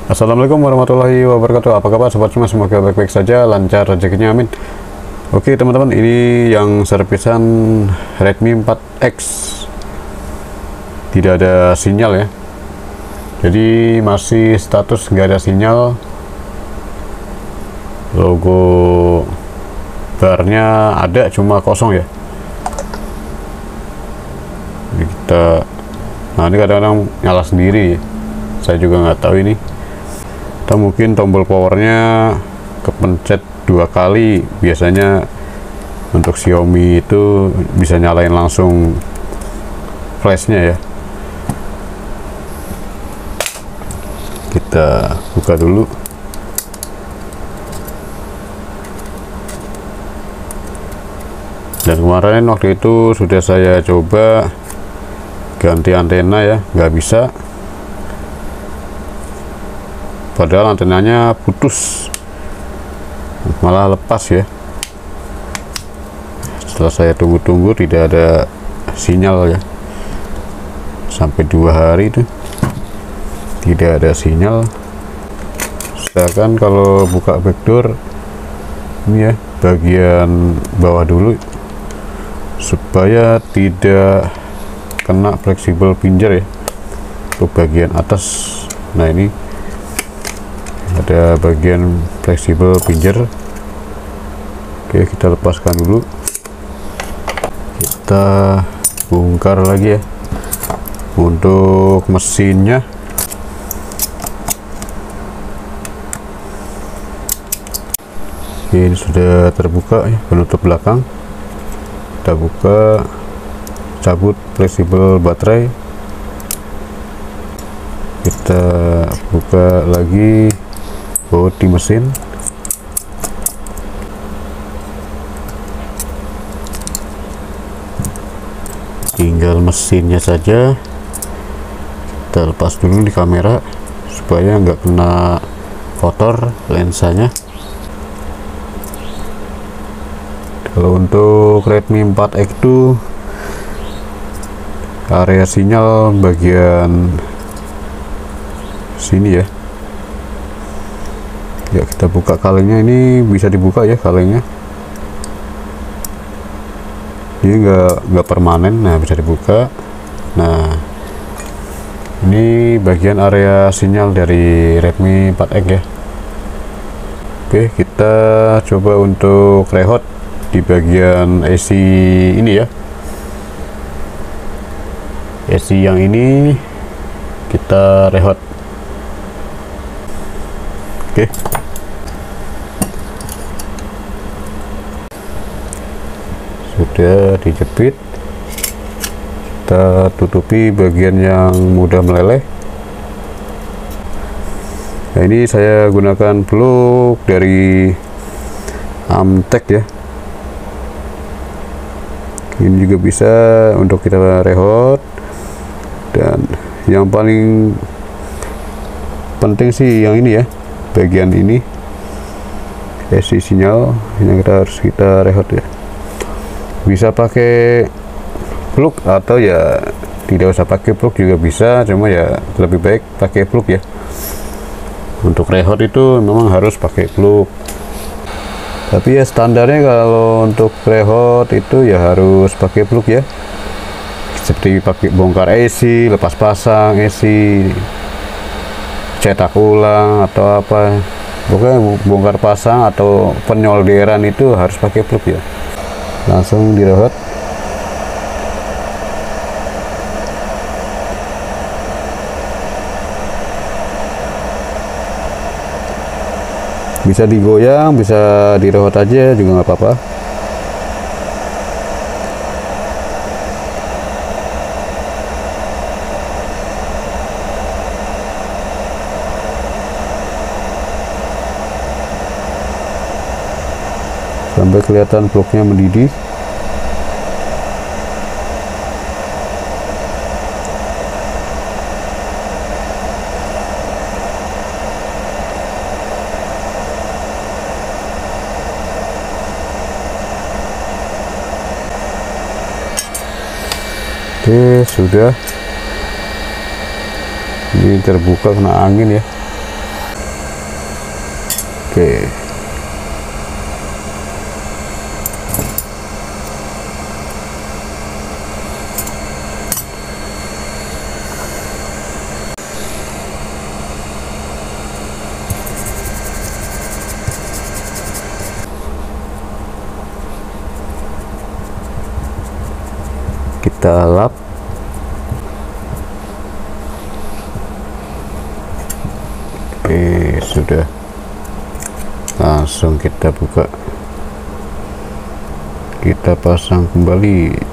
Assalamualaikum warahmatullahi wabarakatuh. Apa kabar sobat semua? Semoga baik-baik saja, lancar rezekinya, amin. Oke teman-teman, ini yang servisan Redmi 4X. Tidak ada sinyal ya. Jadi masih status nggak ada sinyal. Logo barnya ada, cuma kosong ya. Ini nah ini kadang-kadang nyala sendiri. Saya juga nggak tahu ini. Atau mungkin tombol powernya kepencet 2 kali. Biasanya untuk Xiaomi itu bisa nyalain langsung flashnya ya. Kita buka dulu. Dan kemarin waktu itu sudah saya coba ganti antena ya, nggak bisa. Padahal antenanya putus, malah lepas ya. Setelah saya tunggu-tunggu tidak ada sinyal ya, sampai 2 hari itu tidak ada sinyal. Sedangkan kalau buka backdoor ini ya, bagian bawah dulu supaya tidak kena fleksibel pinjer ya, untuk bagian atas. Nah ini ada bagian fleksibel pinjer. Oke, kita lepaskan dulu, kita bongkar lagi ya. Untuk mesinnya ini sudah terbuka ya, penutup belakang. Kita buka, cabut fleksibel baterai, kita buka lagi bodi mesin. Tinggal mesinnya saja. Kita lepas dulu di kamera supaya nggak kena kotor lensanya. Kalau untuk Redmi 4X itu area sinyal bagian sini ya. Ya, kita buka kalengnya. Ini bisa dibuka ya kalengnya. Ini nggak permanen. Nah, bisa dibuka. Nah, ini bagian area sinyal dari Redmi 4X ya. Oke, kita coba untuk rehot di bagian AC ini ya. AC yang ini kita rehot. Oke. Sudah dijepit, kita tutupi bagian yang mudah meleleh. Nah, ini saya gunakan plug dari Amtek ya. Ini juga bisa untuk kita rehot. Dan yang paling penting sih yang ini ya, bagian ini AC sinyal yang harus kita rehot ya. Bisa pakai plug atau ya tidak usah pakai plug juga bisa, cuma ya lebih baik pakai plug ya. Untuk rehot itu memang harus pakai plug, tapi ya standarnya kalau untuk rehot itu ya harus pakai plug ya, seperti pakai bongkar AC, lepas pasang AC, cetak ulang atau apa, pokoknya bongkar pasang atau penyolderan itu harus pakai plug ya. Langsung direhot. Bisa digoyang, bisa direhot aja juga nggak apa-apa. Sampai kelihatan plugnya mendidih. Oke, sudah. Ini terbuka kena angin ya. Oke. Kita lap. Oke, sudah. Langsung kita buka. Kita pasang kembali.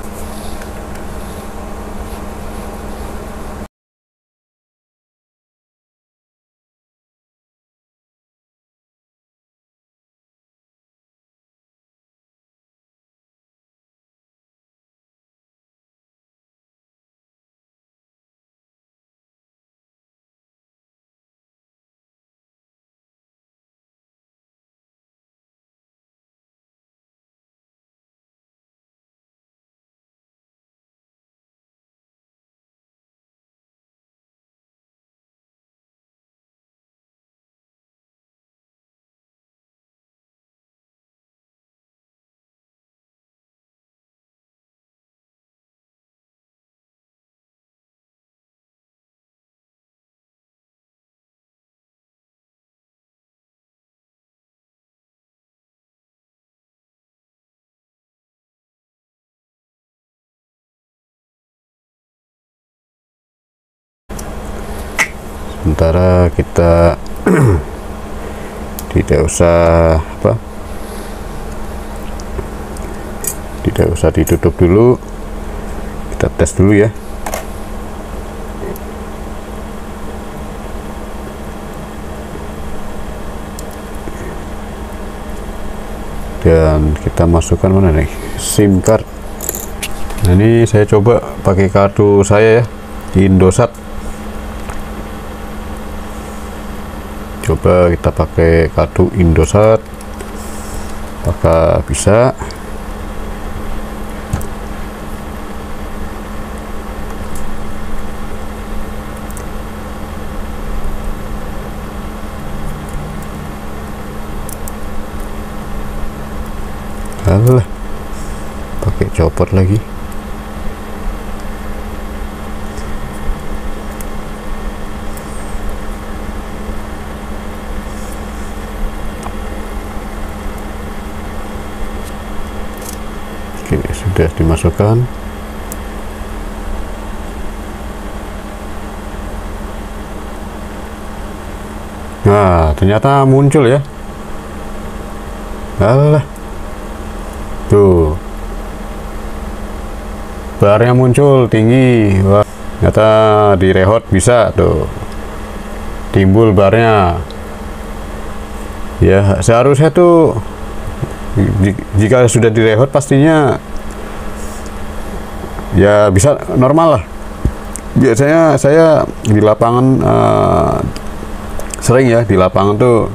Sementara kita tidak usah ditutup dulu, kita tes dulu ya. Dan kita masukkan mana nih, SIM card. Nah, ini saya coba pakai kartu saya ya, Indosat. Coba kita pakai kartu Indosat, apakah bisa? Alah, pakai copot lagi. Oke, sudah dimasukkan. Nah, ternyata muncul ya. Alah, tuh barnya muncul tinggi. Wah, ternyata di rehot bisa tuh timbul barnya ya. Seharusnya tuh jika sudah direhot pastinya ya bisa normal lah. Biasanya saya di lapangan sering ya, di lapangan tuh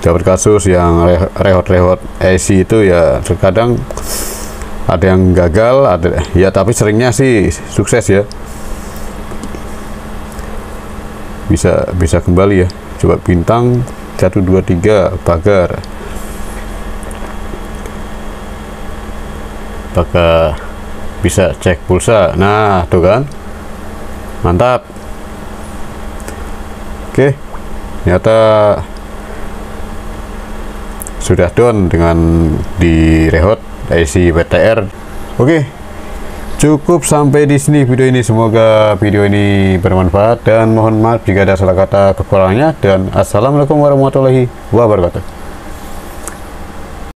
dapat kasus yang rehot AC itu ya, terkadang ada yang gagal, ada ya, tapi seringnya sih sukses ya, bisa kembali ya. Coba bintang 1 2 3 pagar, apakah bisa cek pulsa. Nah, tuh kan, mantap. Oke, ternyata sudah down dengan di rehot IC BTR. Oke, cukup sampai di sini video ini. Semoga video ini bermanfaat dan mohon maaf jika ada salah kata kekurangannya, dan assalamualaikum warahmatullahi wabarakatuh.